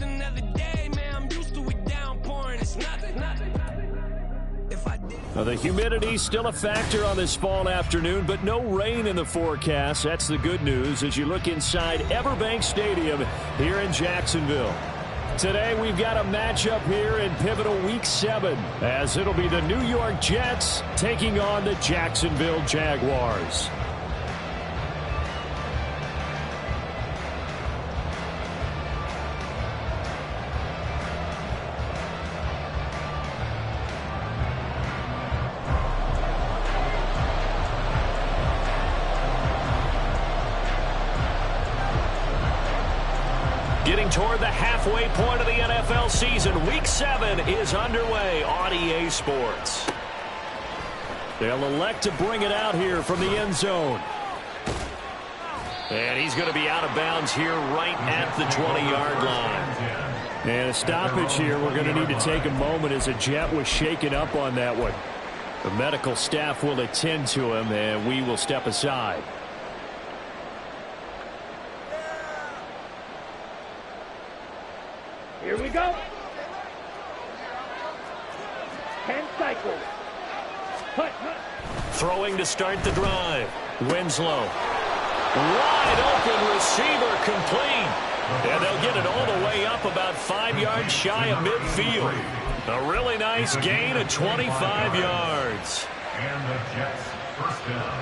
another day, man. I'm used to it downpouring. It's nothing. Well, the humidity still a factor on this fall afternoon, but no rain in the forecast. That's the good news as you look inside Everbank Stadium here in Jacksonville. Today we've got a matchup here in pivotal Week 7 as it'll be the New York Jets taking on the Jacksonville Jaguars. Getting toward the halfway point of the NFL season, Week 7 is underway on EA Sports. They'll elect to bring it out here from the end zone. And he's going to be out of bounds here right at the 20-yard line. And a stoppage here. We're going to need to take a moment as a Jet was shaken up on that one. The medical staff will attend to him, and we will step aside. Here we go. 10 cycles. Hut. Throwing to start the drive. Winslow. Wide open receiver complete. And they'll get it all the way up about 5 yards shy of midfield. A really nice gain of 25 yards. And the Jets first down.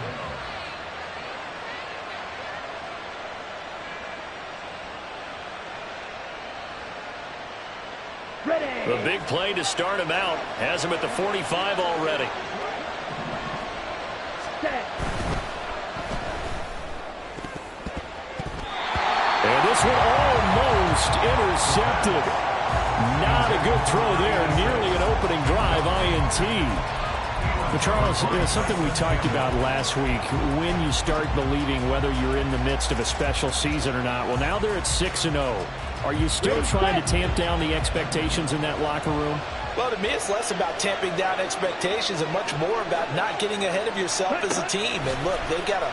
The big play to start him out has him at the 45 already. And this one almost intercepted. Not a good throw there. Nearly an opening drive INT. But Charles, something we talked about last week, when you start believing whether you're in the midst of a special season or not. Well, now they're at 6-0. Are you still trying to tamp down the expectations in that locker room? Well, to me, it's less about tamping down expectations and much more about not getting ahead of yourself as a team. And look, they've got to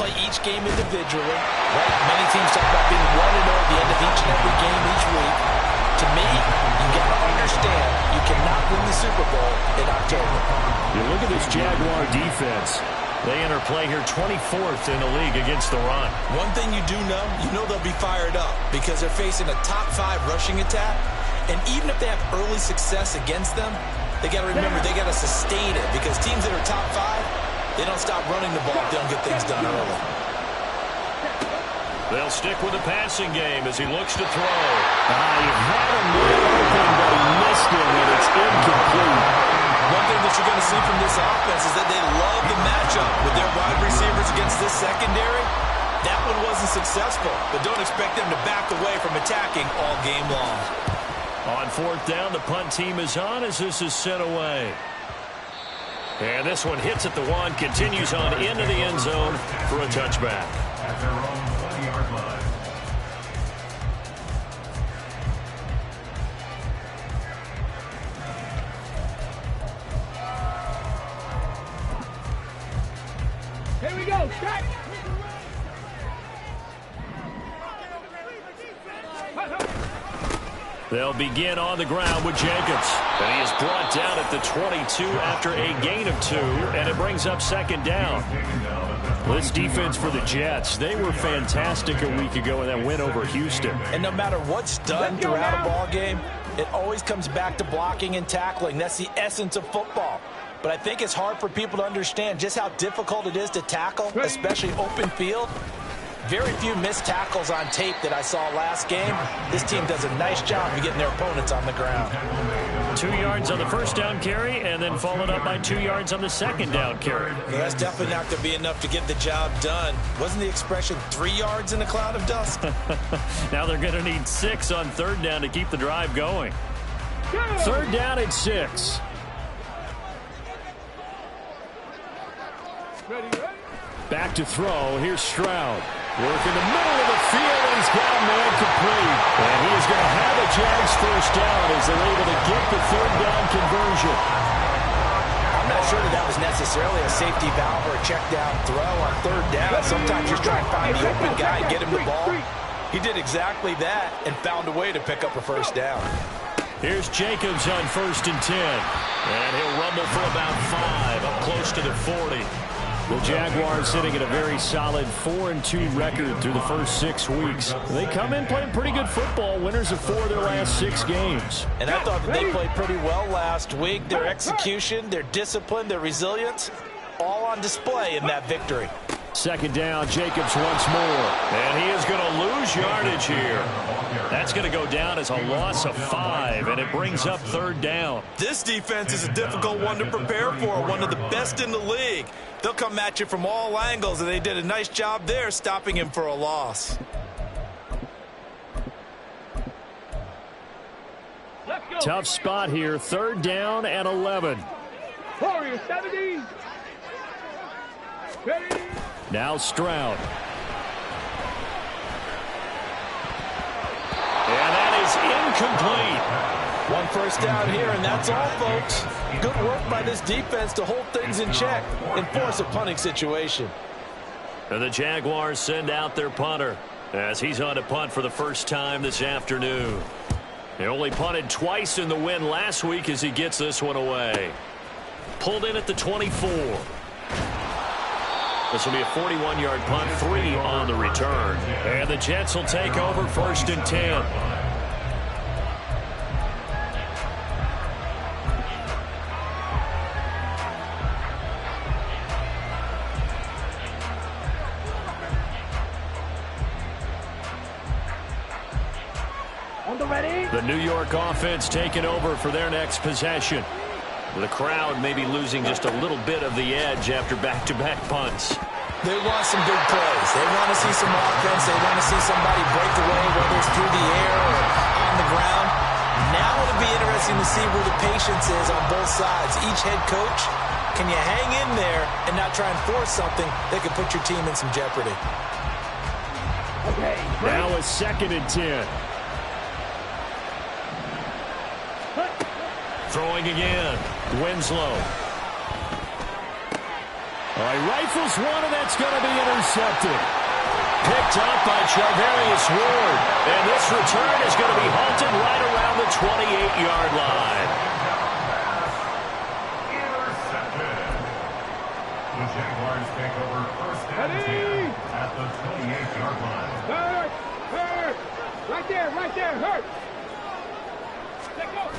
play each game individually. Right? Many teams talk about being 1-0 at the end of each and every game each week. To me, you got to understand you cannot win the Super Bowl in October. You look at this Jaguar defense. They enter play here 24th in the league against the run. One thing you do know, they'll be fired up because they're facing a top 5 rushing attack. And even if they have early success against them, they got to remember they got to sustain it because teams that are top 5, they don't stop running the ball if they don't get things done early. They'll stick with the passing game as he looks to throw. He had him wide open, but he missed him, and it's incomplete. One thing that you're going to see from this offense is that they love the matchup with their wide receivers against this secondary. That one wasn't successful, but don't expect them to back away from attacking all game long. On 4th down, the punt team is on as this is sent away. And this one hits at the 1, continues on into the end zone for a touchback. At their own 20-yard line. Here we go. Strike. They'll begin on the ground with Jenkins. And he is brought down at the 22 after a gain of 2, and it brings up 2nd down. This defense for the Jets, they were fantastic a week ago in that win over Houston. And no matter what's done throughout a ball game, it always comes back to blocking and tackling. That's the essence of football. But I think it's hard for people to understand just how difficult it is to tackle, especially open field. Very few missed tackles on tape that I saw last game. This team does a nice job of getting their opponents on the ground. 2 yards on the 1st down carry, and then followed up by 2 yards on the 2nd down carry. Well, that's definitely not going to be enough to get the job done. Wasn't the expression 3 yards in a cloud of dust? Now they're going to need 6 on 3rd down to keep the drive going. 3rd down and 6. Back to throw. Here's Stroud. Work in the middle of the field, and he's got a man complete. And he is going to have a Jags 1st down as they're able to get the 3rd down conversion. I'm not sure that was necessarily a safety valve or a check down throw on 3rd down. Sometimes just try and find the open guy and get him the ball. He did exactly that and found a way to pick up a first down. Here's Jacobs on 1st and 10. And he'll rumble for about 5 up close to the 40. The Jaguars sitting at a very solid 4-2 record through the first 6 weeks. They come in playing pretty good football, winners of 4 of their last 6 games. And I thought that they played pretty well last week. Their execution, their discipline, their resilience, all on display in that victory. 2nd down, Jacobs once more. And he is going to lose yardage here. That's going to go down as a loss of 5, and it brings up 3rd down. This defense is a difficult one to prepare for, one of the best in the league. They'll come at you from all angles, and they did a nice job there stopping him for a loss. Tough spot here, 3rd down and 11. Warriors 70. Ready. Now Stroud. And that is incomplete. 1 first down here, and that's all, folks. Good work by this defense to hold things in check and force a punting situation. And the Jaguars send out their punter as he's on to punt for the first time this afternoon. They only punted twice in the win last week as he gets this one away. Pulled in at the 24. This will be a 41-yard punt, 3 on the return. And the Jets will take over 1st and 10. On the ready. The New York offense taking over for their next possession. The crowd may be losing just a little bit of the edge after back-to-back punts. They want some big plays. They want to see some offense. They want to see somebody break away, whether it's through the air or on the ground. Now it'll be interesting to see where the patience is on both sides. Each head coach, can you hang in there and not try and force something that could put your team in some jeopardy? Okay. Now a 2nd and 10. Throwing again. Winslow. He rifles one, and that's going to be intercepted. Picked up by Charvarius Ward. And this return is going to be halted right around the 28-yard line. Intercepted. The Jaguars take over 1st and 10 at the 28-yard line. Hurt. Hurt. Right there. Right there. Hurt. Let go.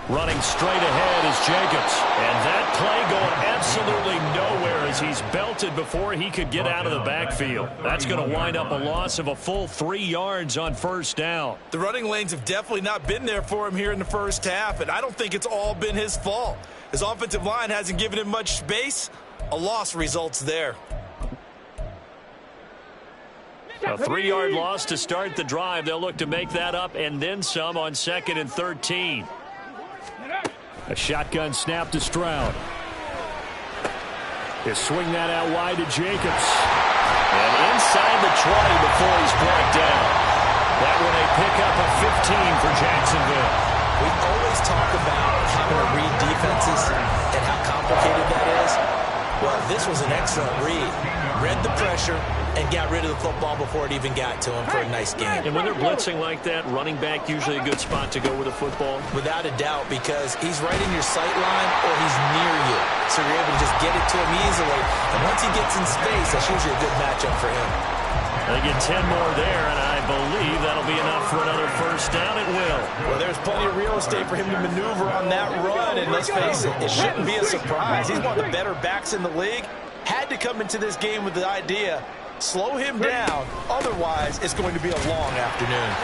Running straight ahead is Jacobs. And that play going absolutely nowhere as he's belted before he could get out of the backfield. That's going to wind up a loss of a full 3 yards on 1st down. The running lanes have definitely not been there for him here in the first half, and I don't think it's all been his fault. His offensive line hasn't given him much space. A loss results there. A 3-yard loss to start the drive. They'll look to make that up and then some on 2nd and 13. A shotgun snap to Stroud. He'll swing that out wide to Jacobs. And inside the 20 before he's brought down. That one a pickup of 15 for Jacksonville. We always talk about having to read defenses and how complicated that is. Well, this was an excellent read. Read the pressure and got rid of the football before it even got to him for a nice game. And when they're blitzing like that, running back usually a good spot to go with a football? Without a doubt, because he's right in your sight line or he's near you. So you're able to just get it to him easily. And once he gets in space, that's usually a good matchup for him. They get 10 more there, and I believe that'll be enough for another 1st down. It will. Well, there's plenty of real estate for him to maneuver on that run, and let's face it, it shouldn't be a surprise. He's one of the better backs in the league. Had to come into this game with the idea, slow him down, otherwise it's going to be a long afternoon.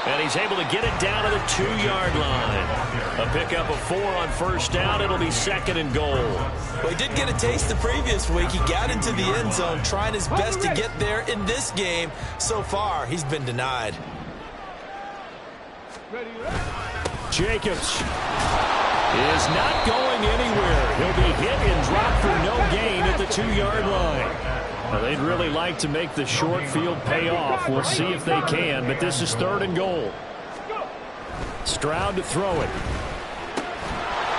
And he's able to get it down to the 2-yard line. A pickup of 4 on 1st down. It'll be 2nd and goal. Well, he did get a taste the previous week. He got into the end zone, trying his best to get there in this game. So far, he's been denied. Jacobs is not going anywhere. He'll be hit and dropped for no gain at the 2-yard line. Now, they'd really like to make the short field pay off. We'll see if they can, but this is 3rd and goal. Stroud to throw it.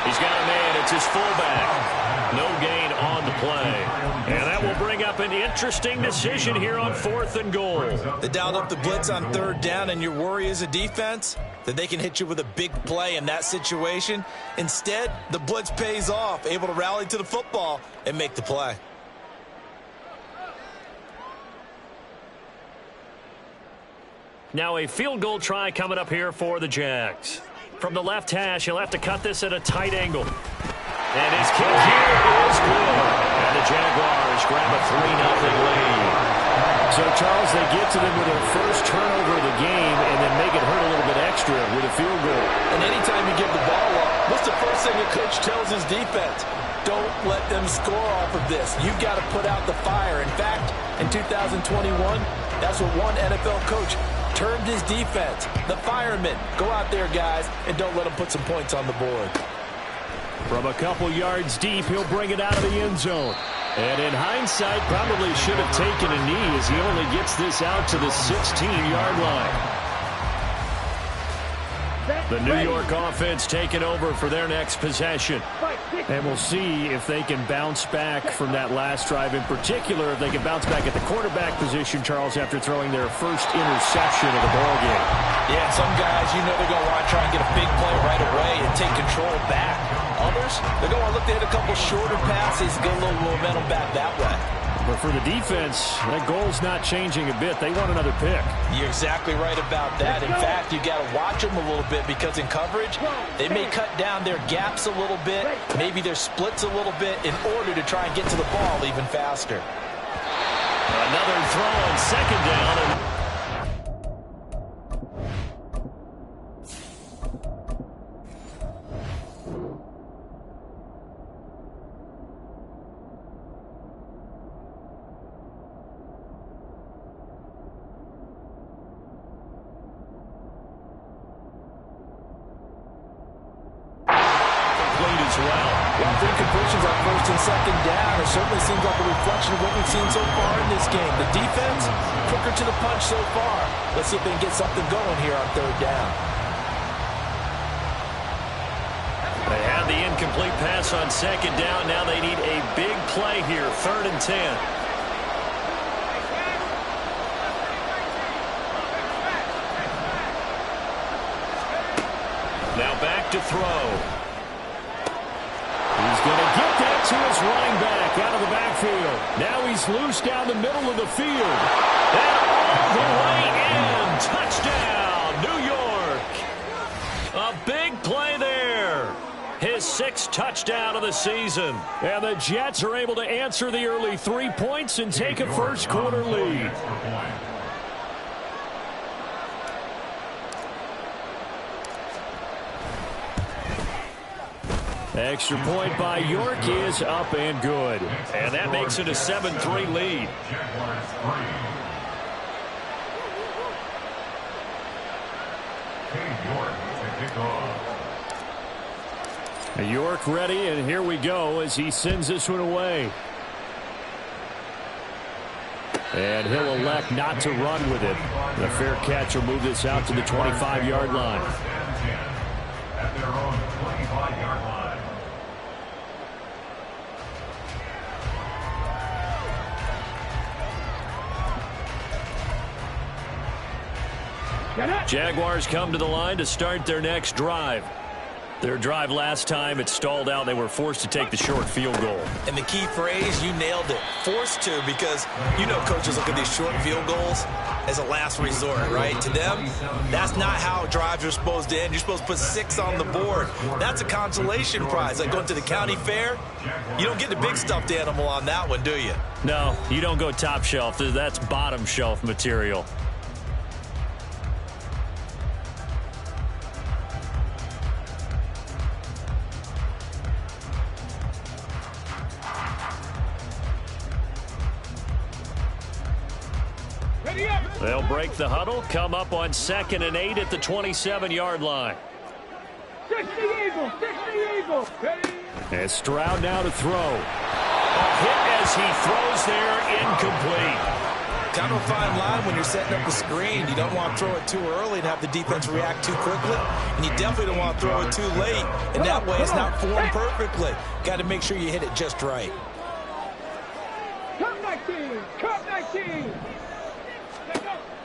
He's got a man. It's his fullback. No gain on the play. And that will bring up up an interesting decision here on 4th and goal. They dialed up the blitz on 3rd down, and your worry as a defense that they can hit you with a big play in that situation. Instead, the blitz pays off, able to rally to the football and make the play. Now a field goal try coming up here for the Jags. From the left hash, he'll have to cut this at a tight angle. And his kick here is good. And the Jaguars grab a 3-0 lead. So, Charles, they get to them with their first turnover of the game and then make it hurt a little bit extra with a field goal. And anytime you give the ball up, what's the first thing a coach tells his defense? Don't let them score off of this. You've got to put out the fire. In fact, in 2021, that's what one NFL coach termed his defense, the firemen. Go out there, guys, and don't let them put some points on the board. From a couple yards deep, he'll bring it out of the end zone. And in hindsight, probably should have taken a knee as he only gets this out to the 16-yard line. The New York offense taking over for their next possession. And we'll see if they can bounce back from that last drive. In particular, if they can bounce back at the quarterback position, Charles, after throwing their first interception of the ballgame. Yeah, some guys, you know they're going to want to try and get a big play right away and take control back. Others, they're going to look to hit a couple shorter passes, get a little momentum back that way. But for the defense, that goal's not changing a bit. They want another pick. You're exactly right about that. In fact, you got to watch them a little bit because in coverage, they may cut down their gaps a little bit, maybe their splits a little bit in order to try and get to the ball even faster. Another throw on 2nd down. Well, 3 completions on 1st and 2nd down. It certainly seems like a reflection of what we've seen so far in this game. The defense, quicker to the punch so far. Let's see if they can get something going here on 3rd down. They had the incomplete pass on 2nd down. Now they need a big play here, 3rd and 10. Now back to throw. He's going to get that to his running back out of the backfield. Now he's loose down the middle of the field. And all the way in. Touchdown, New York. A big play there. His 6th touchdown of the season. And the Jets are able to answer the early 3 points and take a first quarter lead. Extra point by York is up and good. And that makes it a 7-3 lead. York ready, and here we go as he sends this one away. And he'll elect not to run with it. The fair catch will move this out to the 25-yard line. At their own 25-yard line. Jaguars come to the line to start their next drive. Their drive last time, it stalled out. They were forced to take the short field goal. And the key phrase, you nailed it, forced to, because you know coaches look at these short field goals as a last resort, right? To them, that's not how drives are supposed to end. You're supposed to put 6 on the board. That's a consolation prize. Like going to the county fair, you don't get the big stuffed animal on that one, do you? No, you don't go top shelf. That's bottom shelf material. They'll break the huddle, come up on 2nd and 8 at the 27-yard line. 60 Eagles, 60 Eagles. And Stroud now to throw. A hit as he throws there, incomplete. Kind of a fine line when you're setting up the screen. You don't want to throw it too early and have the defense react too quickly. And you definitely don't want to throw it too late. And that way it's not formed perfectly. Got to make sure you hit it just right. Come back, 19. Cut 19.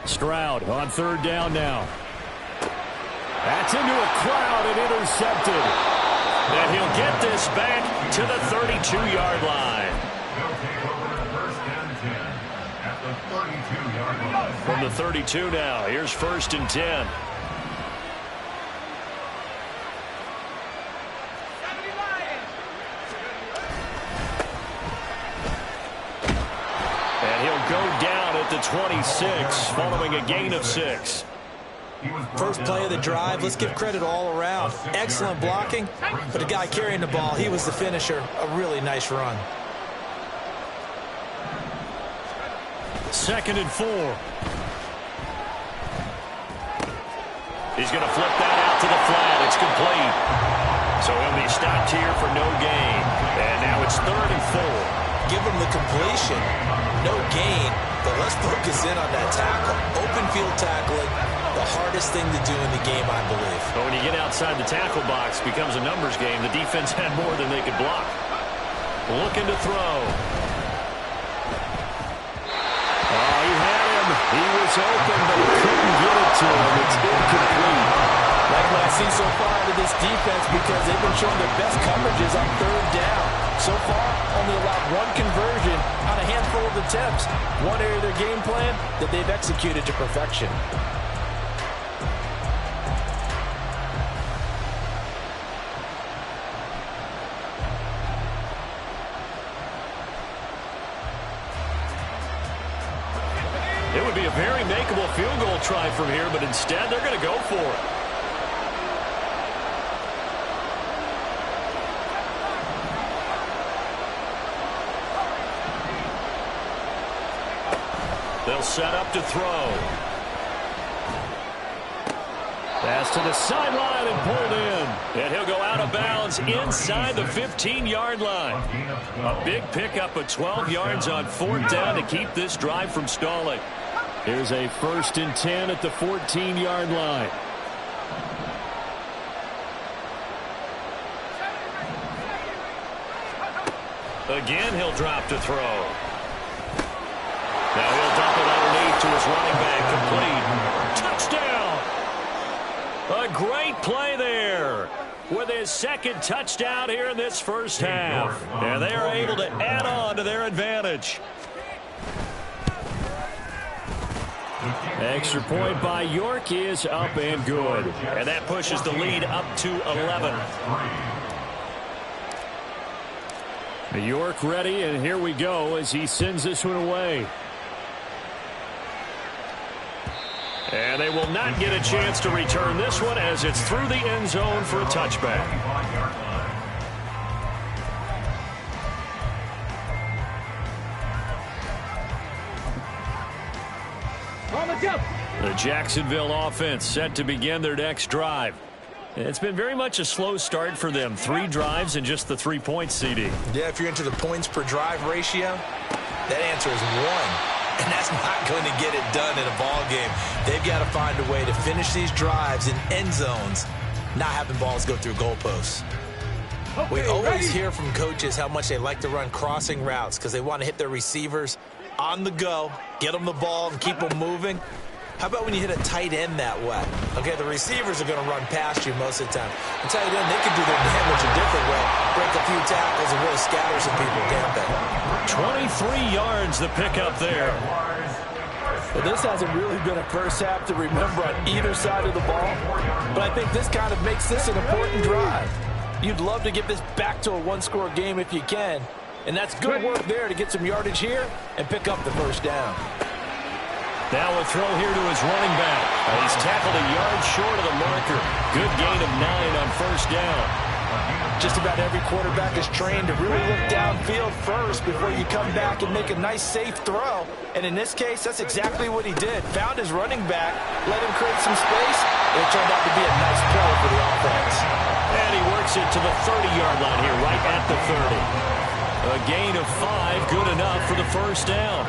Stroud on third down now. That's into a crowd and intercepted. And he'll get this back to the 32-yard line. They'll take over first and 10 at the 32-yard line. From the 32 now, here's first and 10. And he'll go down at the 26 following a gain of 6. First play of the drive, let's give credit all around. Excellent blocking, but the guy carrying the ball, he was the finisher. A really nice run. Second and 4. He's going to flip that out to the flat. It's complete. So he'll be stopped here for no gain. And now it's third and 4. Give him the completion. No gain, but let's focus in on that tackle. Open field tackling, the hardest thing to do in the game, I believe. But when you get outside the tackle box, it becomes a numbers game. The defense had more than they could block. Looking to throw. Oh, he had him. He was open, but he couldn't get it to him. It's incomplete. Like what I see so far out of this defense, because they've been showing their best coverages on third down. So far, only allowed one conversion on a handful of attempts. One area of their game plan that they've executed to perfection. It would be a very makeable field goal try from here, but instead they're going to go for it. They'll set up to throw. Pass to the sideline and pulled in. And he'll go out of bounds inside the 15-yard line. A big pickup of 12 yards on fourth down to keep this drive from stalling. Here's a first and 10 at the 14-yard line. Again, he'll drop to throw. Now he'll dump it underneath to his running back, complete. Touchdown! A great play there with his second touchdown here in this first half. And they are able to add on to their advantage. Extra point by York is up and good. And that pushes the lead up to 11. York ready, and here we go as he sends this one away. And they will not get a chance to return this one as it's through the end zone for a touchback. The Jacksonville offense set to begin their next drive. It's been very much a slow start for them. 3 drives and just the 3 points, CD. Yeah, if you're into the points per drive ratio, that answer is 1. And that's not going to get it done in a ball game. They've got to find a way to finish these drives in end zones, not having balls go through goalposts. We always hear from coaches how much they like to run crossing routes because they want to hit their receivers on the go, get them the ball, and keep them moving. How about when you hit a tight end that way? Okay, the receivers are going to run past you most of the time. A tight end, they can do their damage a different way. Break a few tackles and really scatter some people, can't they? 23 yards the pickup there. Well, this hasn't really been a first half to remember on either side of the ball. But I think this kind of makes this an important drive. You'd love to get this back to a one-score game if you can. And that's good work there to get some yardage here and pick up the first down. Now a throw here to his running back. He's tackled a yard short of the marker. Good gain of 9 on first down. Just about every quarterback is trained to really look downfield first before you come back and make a nice, safe throw. And in this case, that's exactly what he did. Found his running back, let him create some space, and it turned out to be a nice play for the offense. And he works it to the 30-yard line here, right at the 30. A gain of 5, good enough for the first down.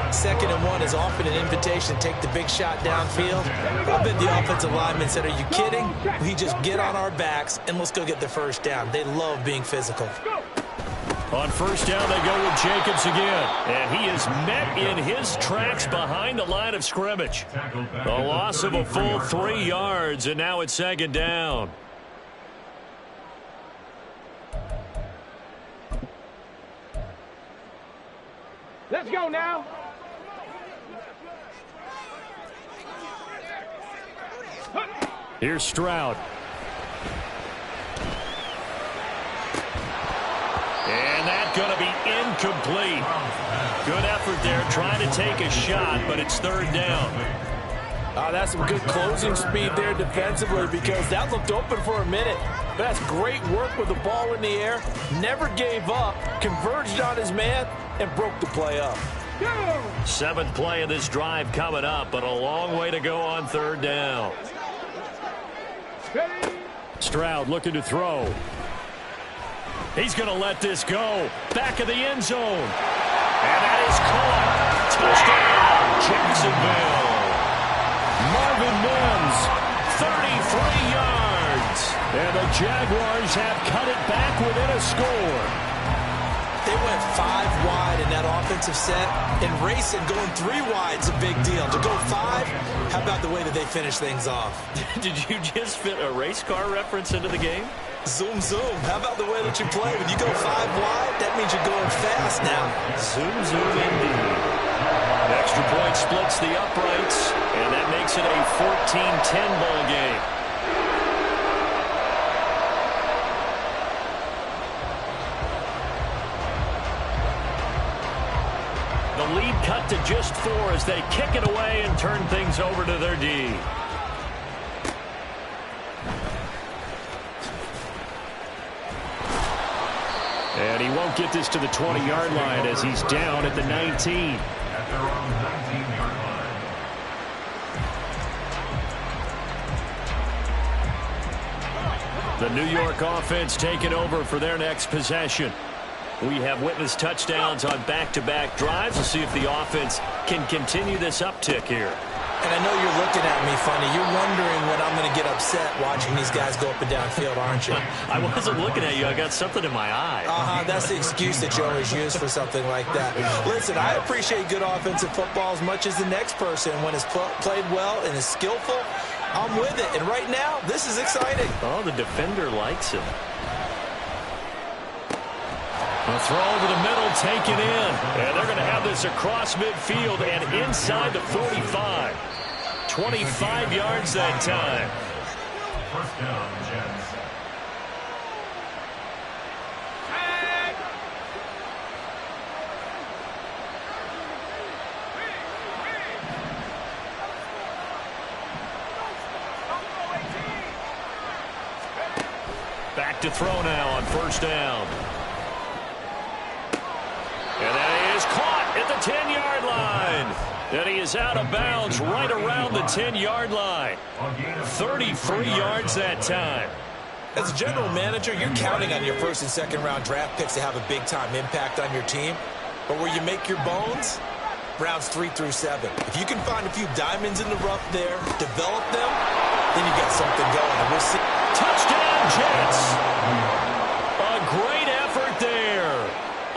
2nd and 1 is often an invitation to take the big shot downfield. I bet the offensive lineman said, are you kidding? We just get on our backs and let's go get the first down. They love being physical. On first down, they go with Jacobs again. And he is met in his tracks behind the line of scrimmage. A loss of a full 3 yards, and now it's second down. Let's go now. Here's Stroud. And that's going to be incomplete. Good effort there, trying to take a shot, but it's third down. That's some good closing speed there defensively, because that looked open for a minute. That's great work with the ball in the air. Never gave up, converged on his man, and broke the play up. 7th play of this drive coming up, but a long way to go on third down. Stroud looking to throw. He's going to let this go. Back of the end zone. And that is caught. Touchdown, Jacksonville. Marvin Mims, 33 yards. And the Jaguars have cut it back within a score. They went 5 wide in that offensive set, and racing going 3 wide is a big deal. To go 5, how about the way that they finish things off? Did you just fit a race car reference into the game? Zoom, zoom. How about the way that you play? When you go 5 wide, that means you're going fast now. Zoom, zoom indeed. Extra point splits the uprights, and that makes it a 14-10 ball game. The lead cut to just 4 as they kick it away and turn things over to their D. And he won't get this to the 20-yard line as he's down at the 19. At their own 19-yard line. The New York offense taking over for their next possession. We have witnessed touchdowns on back-to-back drives. We'll see if the offense can continue this uptick here. And I know you're looking at me funny. You're wondering when I'm going to get upset watching these guys go up and down field, aren't you? I wasn't looking at you. I got something in my eye. That's the excuse that you always use for something like that. Listen, I appreciate good offensive football as much as the next person. When it's played well and is skillful, I'm with it. And right now, this is exciting. Oh, the defender likes it. A throw over the middle, taken in. And they're going to have this across midfield and inside the 45. 25 yards that time. First down, Jets. Back to throw now on first down. And that is caught at the 10-yard line. And he is out of bounds right around the 10-yard line. 33 yards that time. As a general manager, you're counting on your first and second round draft picks to have a big-time impact on your team. But where you make your bones, rounds 3 through 7. If you can find a few diamonds in the rough there, develop them, then you got something going. And we'll see. Touchdown, Jets. A great effort there.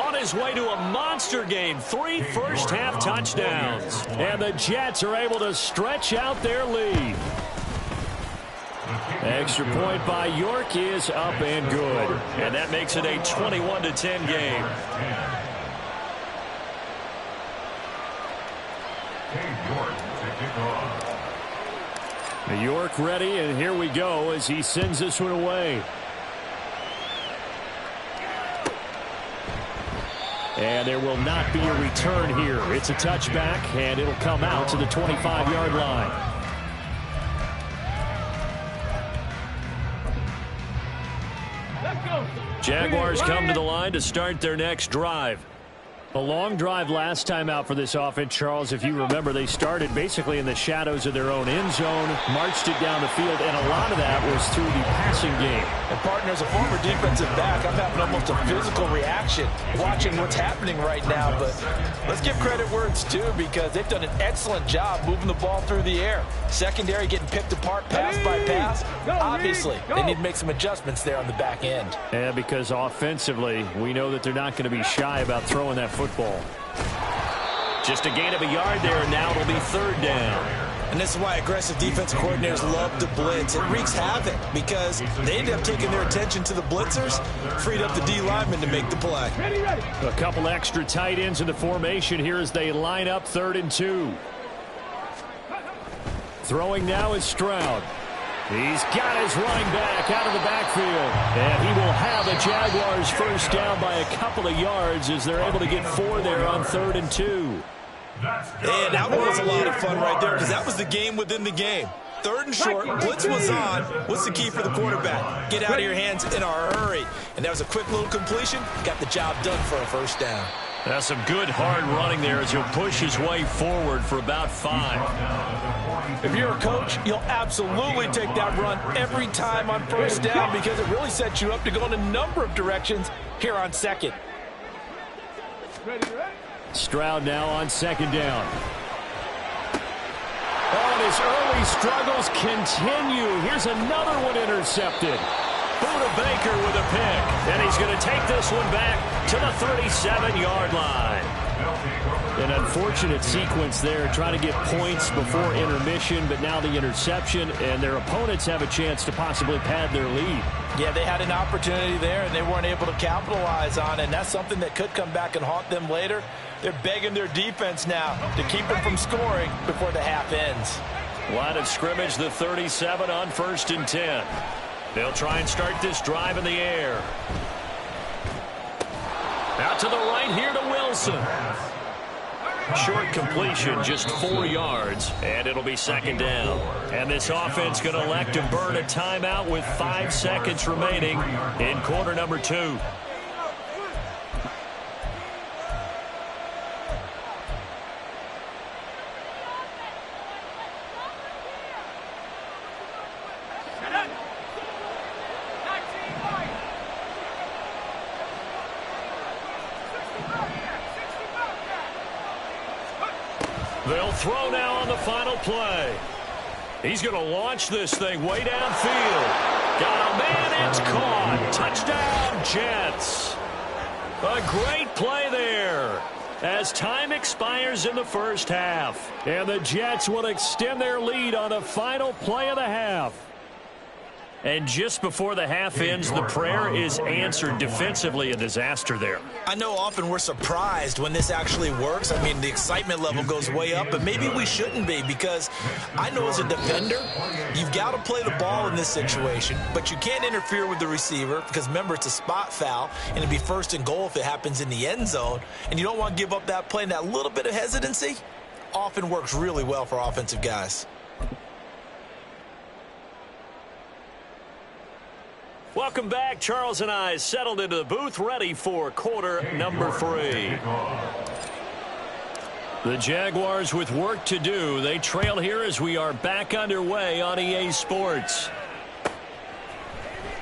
On his way to a monster game, 3 first-half touchdowns. And the Jets are able to stretch out their lead. Extra point by York is up and good. And that makes it a 21-10 game. York ready, and here we go as he sends this one away. And there will not be a return here. It's a touchback, and it'll come out to the 25-yard line. Jaguars come to the line to start their next drive. A long drive last time out for this offense, Charles. If you remember, they started basically in the shadows of their own end zone, marched it down the field, and a lot of that was through the passing game. And, partner, as a former defensive back, I'm having almost a physical reaction watching what's happening right now. But let's give credit where it's due, because they've done an excellent job moving the ball through the air. Secondary getting picked apart pass by pass. Obviously, they need to make some adjustments there on the back end. Yeah, because offensively, we know that they're not going to be shy about throwing that football. Just a gain of a yard there, and now it'll be third down. And this is why aggressive defensive coordinators love to blitz. It wreaks havoc because they end up taking their attention to the blitzers, freed up the D lineman to make the play. A couple extra tight ends in the formation here as they line up 3rd and 2. Throwing now is Stroud. He's got his running back out of the backfield. And he will have the Jaguars first down by a couple of yards as they're able to get 4 there on 3rd and 2. And that was a lot of fun right there, because that was the game within the game. 3rd and short, blitz was on. What's the key for the quarterback? Get out of your hands in a hurry. And that was a quick little completion. Got the job done for a first down. That's some good hard running there as he'll push his way forward for about 5. If you're a coach, you'll absolutely take that run every time on first down, because it really sets you up to go in a number of directions here on 2nd. Stroud now on 2nd down. Oh, and his early struggles continue. Here's another one intercepted. Buda Baker with a pick. And he's going to take this one back to the 37-yard line. An unfortunate sequence there, trying to get points before intermission, but now the interception, and their opponents have a chance to possibly pad their lead. Yeah, they had an opportunity there, and they weren't able to capitalize on it, and that's something that could come back and haunt them later. They're begging their defense now to keep them from scoring before the half ends. Line of scrimmage, the 37 on 1st and 10. They'll try and start this drive in the air. Out to the right here to Wilson. Short completion, just 4 yards, and it'll be 2nd down. And this offense going to elect to burn a timeout with 5 seconds remaining in quarter number 2. They'll throw now on the final play. He's going to launch this thing way downfield. Got a man, it's caught. Touchdown, Jets. A great play there as time expires in the first half. And the Jets will extend their lead on the final play of the half. And just before the half ends, the prayer is answered. Defensively, a disaster there. I know often we're surprised when this actually works. I mean, the excitement level goes way up, but maybe we shouldn't be, because I know as a defender, you've got to play the ball in this situation, but you can't interfere with the receiver because, remember, it's a spot foul, and it'd be 1st and goal if it happens in the end zone, and you don't want to give up that play, and that little bit of hesitancy often works really well for offensive guys. Welcome back. Charles and I settled into the booth, ready for quarter number 3. The Jaguars with work to do. They trail here as we are back underway on EA Sports.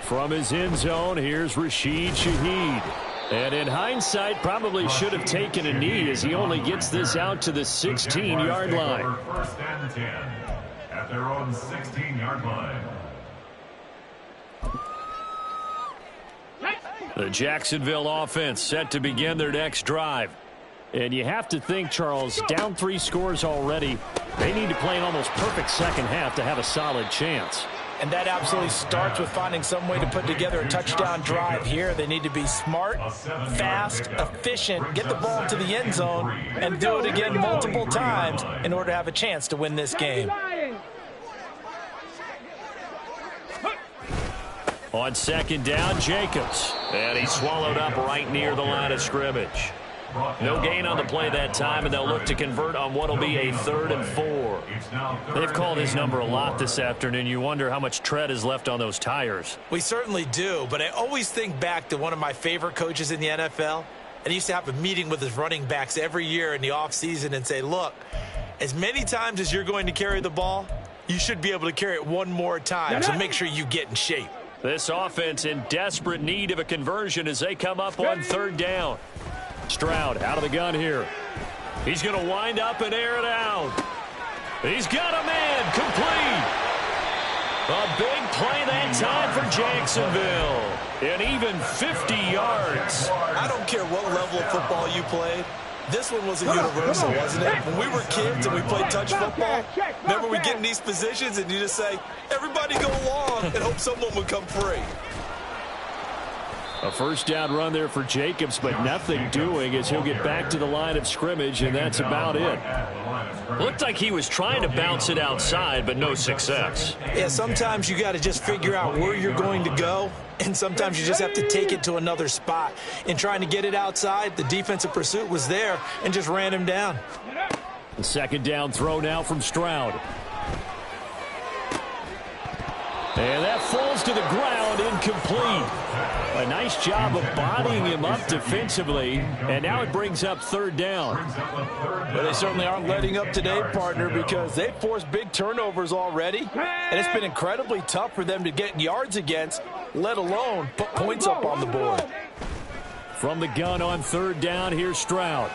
From his end zone, here's Rashid Shaheed. And in hindsight, probably should have taken a knee as he only gets this out to the 16-yard line. 1st and 10 at their own 16-yard line. The Jacksonville offense set to begin their next drive. And you have to think, Charles, down 3 scores already. They need to play an almost perfect second half to have a solid chance. And that absolutely starts with finding some way to put together a touchdown drive here. They need to be smart, fast, efficient, get the ball to the end zone, and do it again multiple times in order to have a chance to win this game. On 2nd down, Jacobs. And he's swallowed up right near the line of scrimmage. No gain on the play that time, and they'll look to convert on what will be a 3rd and 4. They've called his number a lot this afternoon. You wonder how much tread is left on those tires. We certainly do, but I always think back to one of my favorite coaches in the NFL, And he used to have a meeting with his running backs every year in the offseason and say, look, as many times as you're going to carry the ball, you should be able to carry it one more time, so make sure you get in shape. This offense in desperate need of a conversion as they come up on third down. Stroud out of the gun here. He's going to wind up and air it out. He's got a man complete. A big play that time for Jacksonville. And even 50 yards. I don't care what level of football you played. This one was a universal, wasn't it? When we were kids and we played touch football, remember we get in these positions and you just say, everybody go along and hope someone would come free. A first down run there for Jacobs, but nothing doing as he'll get back to the line of scrimmage, and that's about it. Looked like he was trying to bounce it outside, but no success. Yeah, sometimes you got to just figure out where you're going to go, and sometimes you just have to take it to another spot. In trying to get it outside, the defensive pursuit was there and just ran him down. The second down throw now from Stroud. And that falls to the ground, incomplete. A nice job of bodying him up defensively, and now it brings up third down. But they certainly aren't letting up today, partner, because they've forced big turnovers already, and it's been incredibly tough for them to get yards against, let alone put points up on the board. From the gun on third down, here's Stroud.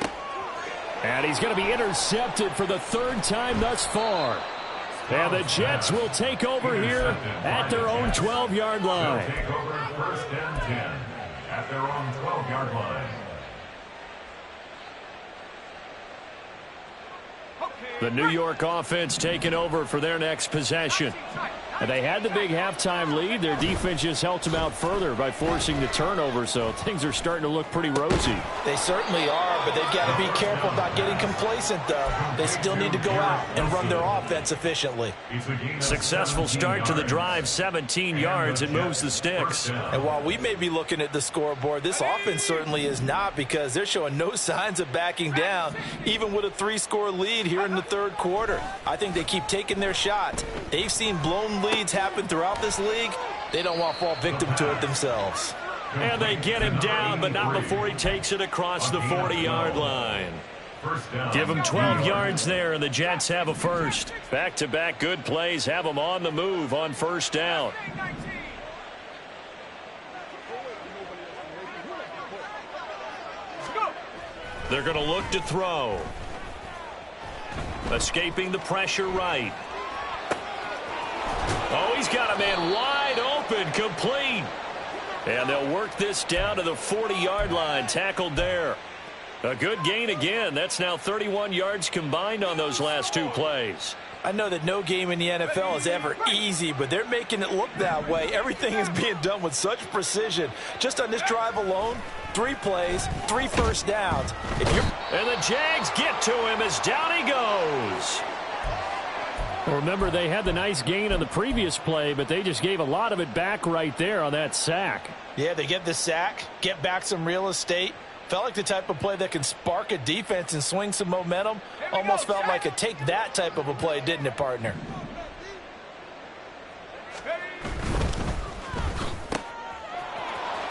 And he's going to be intercepted for the third time thus far. And the Jets will take over here at their own 12-yard line. Take over first and 10 at their own 12-yard line. The New York offense taking over for their next possession. And they had the big halftime lead. Their defense just helped them out further by forcing the turnover, so things are starting to look pretty rosy. They certainly are, but they've got to be careful about getting complacent, though. They still need to go out and run their offense efficiently. Successful start to the drive, 17 yards, and moves the sticks. And while we may be looking at the scoreboard, this offense certainly is not, because they're showing no signs of backing down, even with a 3-score lead here in the third quarter. I think they keep taking their shots. They've seen blown leads happen throughout this league. They don't want to fall victim to it themselves. And they get him down, but not before he takes it across the 40-yard line. Give him 12 yards there, and the Jets have a first. Back-to-back good plays have them on the move on first down. They're going to look to throw. Escaping the pressure right. Oh, he's got a man wide open, complete. And they'll work this down to the 40-yard line, tackled there. A good gain again. That's now 31 yards combined on those last two plays. I know that no game in the NFL is ever easy, but they're making it look that way. Everything is being done with such precision. Just on this drive alone, 3 plays, 3 first downs. And the Jags get to him as down he goes. Well, remember, they had the nice gain on the previous play, but they just gave a lot of it back right there on that sack. Yeah, they get the sack, get back some real estate. Felt like the type of play that can spark a defense and swing some momentum. Almost felt like a take-that type of a play, didn't it, partner?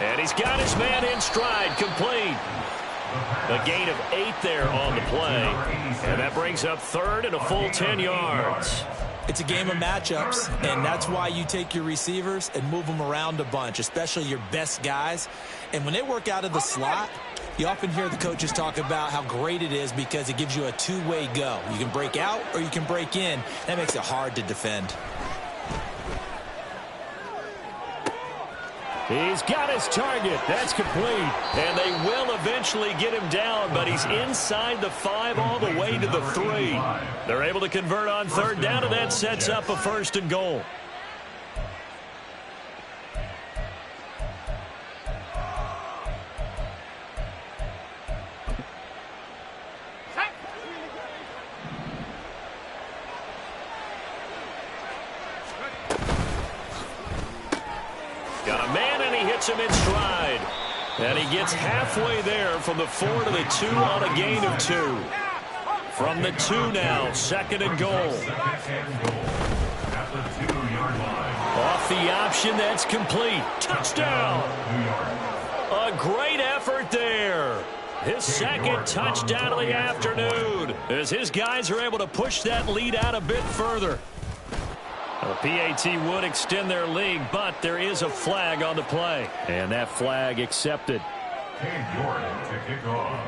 And he's got his man in stride, complete. A gain of 8 there on the play. And that brings up third and a full 10 yards. It's a game of matchups, and that's why you take your receivers and move them around a bunch, especially your best guys. And when they work out of the slot, you often hear the coaches talk about how great it is because it gives you a two-way go. You can break out or you can break in. That makes it hard to defend. He's got his target. That's complete. And they will eventually get him down, but he's inside the 5 all the way to the 3. They're able to convert on third down, and that sets up a first and goal. Got a man, and he hits him in stride. And he gets halfway there from the 4 to the 2 on a gain of 2. From the 2 now, second and goal. Off the option, that's complete. Touchdown. A great effort there. his second touchdown of the afternoon, as his guys are able to push that lead out a bit further. The PAT would extend their lead, but there is a flag on the play. And that flag accepted. Cade Jordan to kick off.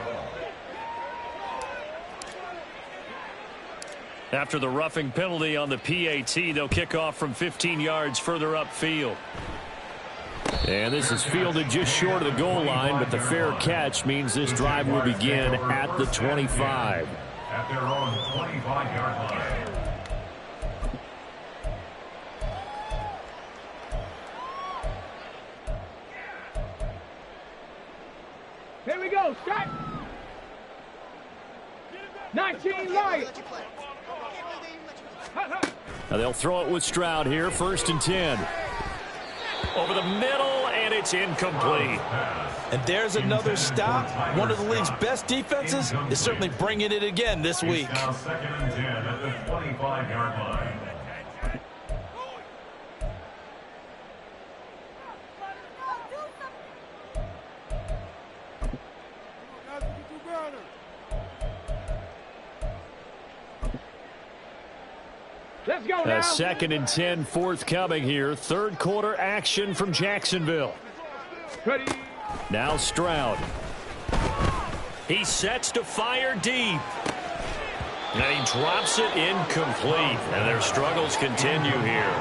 After the roughing penalty on the PAT, they'll kick off from 15 yards further upfield. And this is fielded just short of the goal line, but the fair catch means this drive will begin at the 25. At their own 25-yard line. Here we go, strike. 19 right. Now they'll throw it with Stroud here, 1st and 10. Over the middle, and it's incomplete. And there's another stop. One of the league's best defenses is certainly bringing it again this week. Now 2nd and 10 at the 25-yard line. Let's go now. 2nd and 10 forthcoming here. 3rd quarter action from Jacksonville. Ready. Now Stroud. He sets to fire deep. And he drops it incomplete. And their struggles continue here.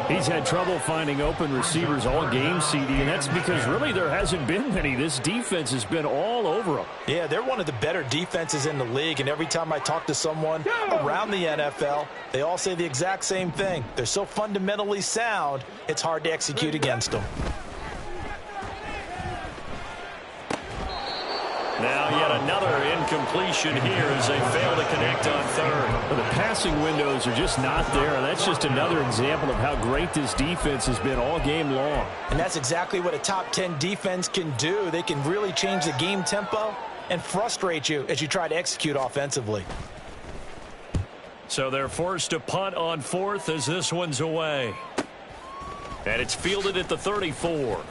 He's had trouble finding open receivers all game, CD, and that's because really there hasn't been many. This defense has been all over them. Yeah, they're one of the better defenses in the league, and every time I talk to someone around the NFL, they all say the exact same thing. They're so fundamentally sound, it's hard to execute against them. Now yet another incompletion here as they fail to connect on 3rd. Well, the passing windows are just not there. That's just another example of how great this defense has been all game long. And that's exactly what a top 10 defense can do. They can really change the game tempo and frustrate you as you try to execute offensively. So they're forced to punt on 4th as this one's away. And it's fielded at the 34.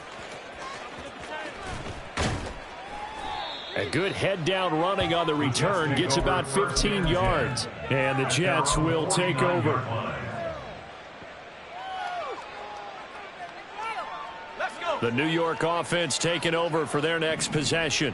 A good head-down running on the return gets about 15 yards. And the Jets will take over. The New York offense taking over for their next possession.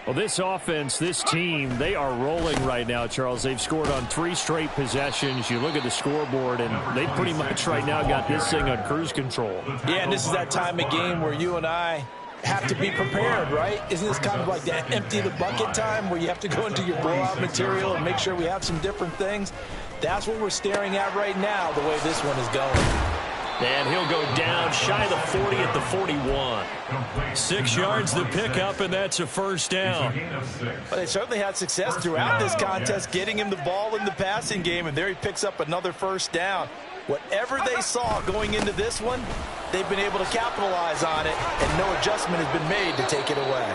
Well, this offense, this team, they are rolling right now, Charles. They've scored on 3 straight possessions. You look at the scoreboard, and they pretty much right now got this thing on cruise control. Yeah, and this is that time of game where you and I have to be prepared, right? Isn't this kind of like that empty the bucket time where you have to go into your blowout material and make sure we have some different things? That's what we're staring at right now, the way this one is going. And he'll go down shy of the 40 at the 41. 6 yards to pick up, and that's a 1st down. But they certainly had success throughout this contest, getting him the ball in the passing game, and there he picks up another 1st down. Whatever they saw going into this one, they've been able to capitalize on it, and no adjustment has been made to take it away.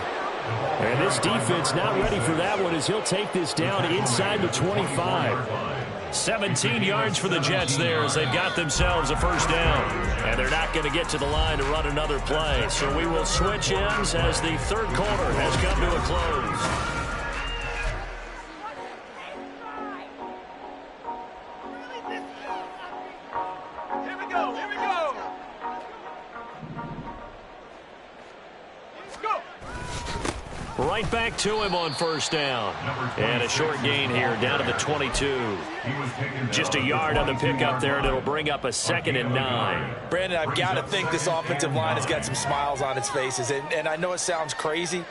And this defense not ready for that one as he'll take this down inside the 25. 17 yards for the Jets there as they've got themselves a 1st down. And they're not going to get to the line to run another play. So we will switch ends as the 3rd quarter has come to a close. Right back to him on 1st down. And a short gain here down to the 22. Just a yard on the pickup there, and it'll bring up a 2nd and 9. Brandon, I've got to think this offensive line has got some smiles on its faces. And I know it sounds crazy,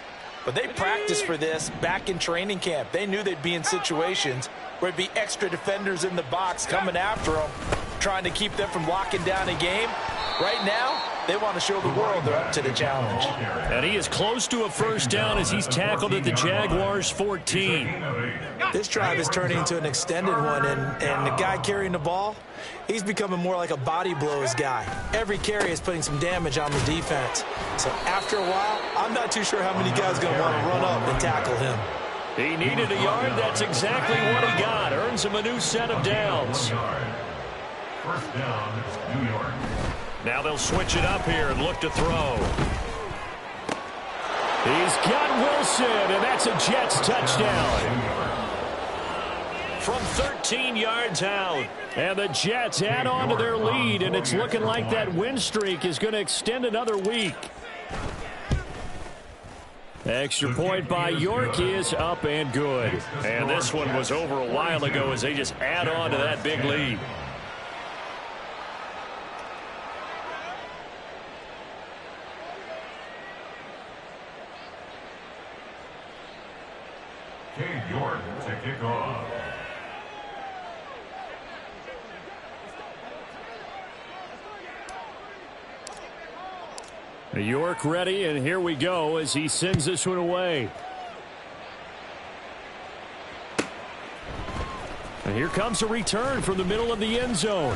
but they practiced for this back in training camp. They knew they'd be in situations where it'd be extra defenders in the box coming after them, trying to keep them from locking down a game. Right now, they want to show the world they're up to the challenge. And he is close to a 1st down as he's tackled at the Jaguars' 14. This drive is turning into an extended one, and the guy carrying the ball, he's becoming more like a body blows guy. Every carry is putting some damage on the defense. So after a while, I'm not too sure how many guys are going to want to run up and tackle him. He needed a yard. That's exactly what he got. Earns him a new set of downs. 1st down, New York. Now they'll switch it up here and look to throw. He's got Wilson, and that's a Jets touchdown. From 13 yards out. And the Jets add on to their lead, and it's looking like that win streak is going to extend another week. Extra point by York is up and good. And this one was over a while ago as they just add on to that big lead. Cade York to kick off. York ready, and here we go as he sends this one away. And here comes a return from the middle of the end zone.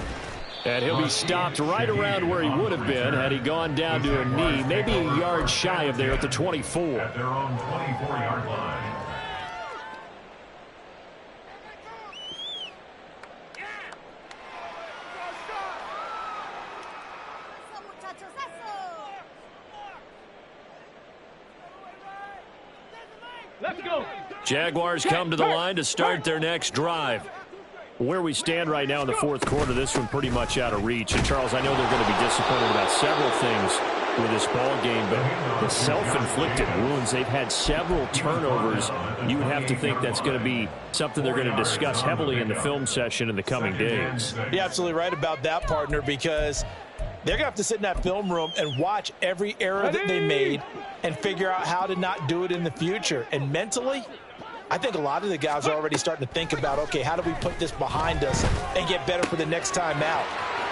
And he'll be stopped right around where he would have been had he gone down to a knee, maybe a yard shy of there at the 24. At their own 24-yard line. Let's go. Jaguars come to the line to start their next drive. Where we stand right now in the fourth quarter, this one pretty much out of reach. And, Charles, I know they're going to be disappointed about several things with this ball game, but the self-inflicted wounds, they've had several turnovers. You would have to think that's going to be something they're going to discuss heavily in the film session in the coming days. You're absolutely right about that, partner, because they're going to have to sit in that film room and watch every error that they made and figure out how to not do it in the future. And mentally, I think a lot of the guys are already starting to think about, okay, how do we put this behind us and get better for the next time out?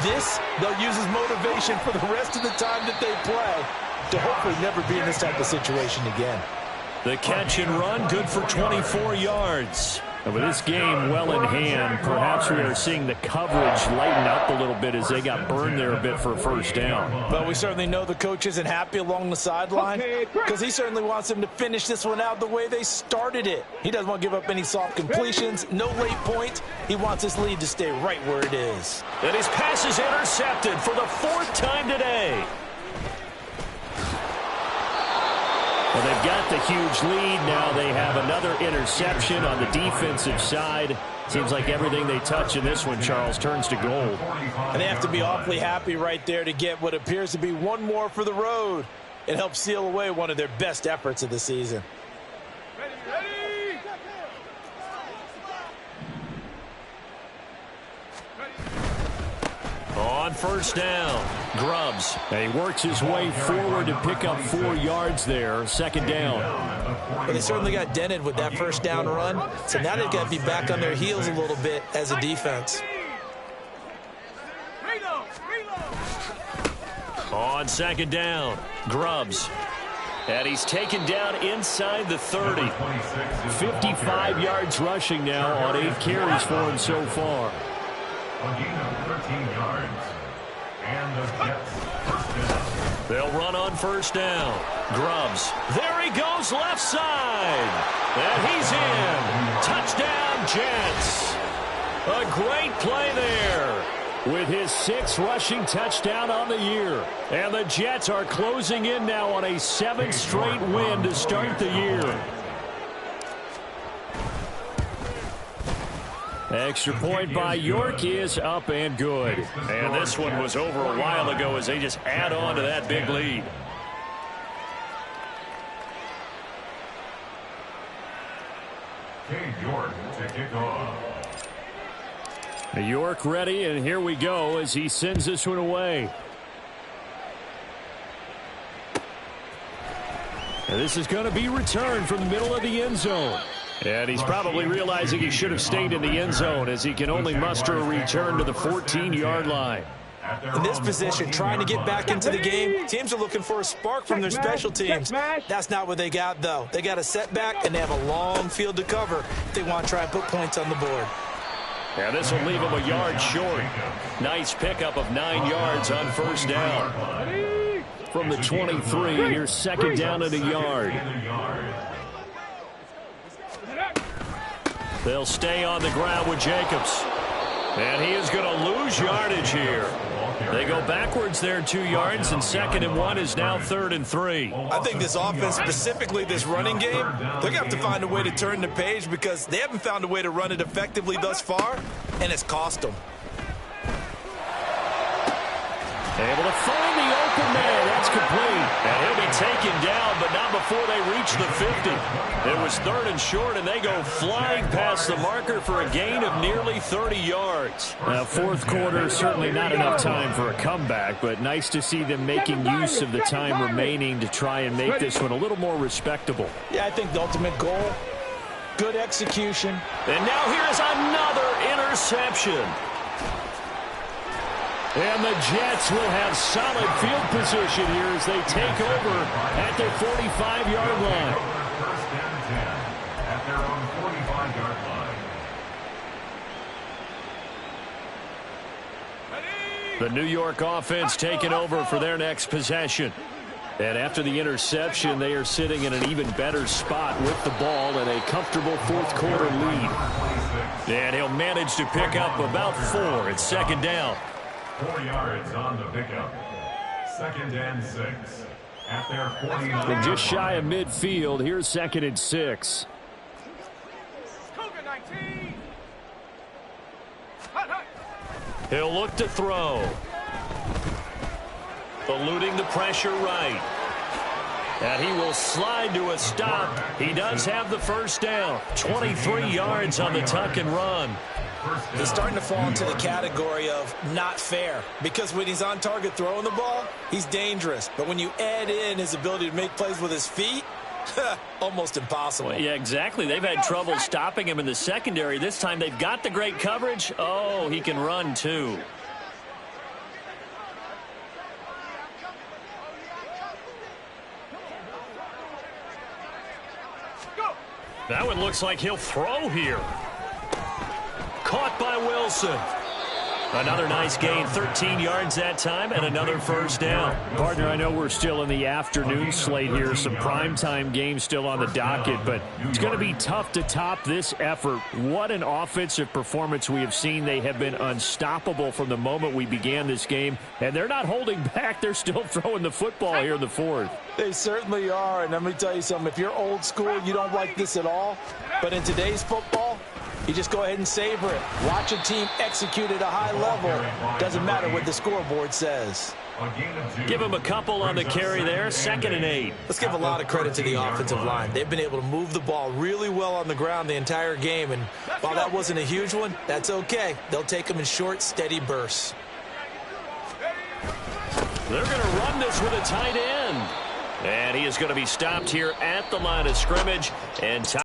This, they'll use as motivation for the rest of the time that they play to hopefully never be in this type of situation again. The catch and run, good for 24 yards. And with this game well in hand, perhaps we are seeing the coverage lighten up a little bit as they got burned there a bit for a first down. But we certainly know the coach isn't happy along the sideline because he certainly wants them to finish this one out the way they started it. He doesn't want to give up any soft completions, no late points. He wants his lead to stay right where it is. And his pass is intercepted for the fourth time today. Well, they've got the huge lead. Now they have another interception on the defensive side. Seems like everything they touch in this one, Charles, turns to gold. And they have to be awfully happy right there to get what appears to be one more for the road. It helps seal away one of their best efforts of the season. On first down, Grubbs. And he works his way forward to pick up 4 yards there. Second down. But they certainly got dented with that first down run. So now they've got to be back on their heels a little bit as a defense. On second down, Grubbs. And he's taken down inside the 30. 55 yards rushing now on 8 carries for him so far. A gain of 13 yards. And the Jets first down. They'll run on first down. Grubbs. There he goes left side. And he's in. Touchdown, Jets. A great play there with his 6th rushing touchdown on the year. And the Jets are closing in now on a 7th straight win to start the year. Extra point by York is up and good. And this one was over a while ago as they just add on to that big lead. Cade York to kick off. York ready, and here we go as he sends this one away. And this is going to be returned from the middle of the end zone. And he's probably realizing he should have stayed in the end zone as he can only muster a return to the 14-yard line. In this position, trying to get back into the game, teams are looking for a spark from their special teams. That's not what they got, though. They got a setback, and they have a long field to cover if they want to try and put points on the board. Yeah, this will leave him a yard short. Nice pickup of 9 yards on first down. From the 23, here's second down and a yard. They'll stay on the ground with Jacobs. And he is going to lose yardage here. They go backwards there 2 yards, and 2nd and 1 is now 3rd and 3. I think this offense, specifically this running game, they're going to have to find a way to turn the page because they haven't found a way to run it effectively thus far, and it's cost them. Able to find the open man. That's complete. And he'll be taken down, but not before they reach the 50. It was 3rd and short, and they go flying past the marker for a gain of nearly 30 yards. Now, 4th quarter, certainly not enough time for a comeback, but nice to see them making use of the time remaining to try and make this one a little more respectable. Yeah, I think the ultimate goal, good execution. And now here's another interception. And the Jets will have solid field position here as they take over at their 45-yard line. First and 10 at their own 45-yard line. The New York offense taking over for their next possession. And after the interception, they are sitting in an even better spot with the ball and a comfortable 4th quarter lead. And he'll manage to pick up about 4 at 2nd down. 4 yards on the pickup. 2nd and 6 at their 49. And just shy of midfield, here's 2nd and 6. He'll look to throw. Eluding the pressure right. And he will slide to a stop. He does have the first down. 23 yards on the tuck and run. He's starting to fall into the category of not fair because when he's on target throwing the ball, he's dangerous. But when you add in his ability to make plays with his feet, almost impossible. Well, yeah, exactly. They've had trouble stopping him in the secondary. This time they've got the great coverage. Oh, he can run too. That one looks like he'll throw here. Caught by Wilson. Another nice gain, 13 yards that time, and another first down. Partner, I know we're still in the afternoon slate here, some primetime games still on the docket, but it's going to be tough to top this effort. What an offensive performance we have seen. They have been unstoppable from the moment we began this game, and they're not holding back. They're still throwing the football here in the 4th. They certainly are, and let me tell you something. If you're old school, you don't like this at all, but in today's football, you just go ahead and savor it. Watch a team execute at a high level. Doesn't matter what the scoreboard says. Give him a couple on the carry there. 2nd and 8. Let's give a lot of credit to the offensive line. They've been able to move the ball really well on the ground the entire game. And while that wasn't a huge one, that's okay. They'll take them in short, steady bursts. They're going to run this with a tight end. And he is going to be stopped here at the line of scrimmage. And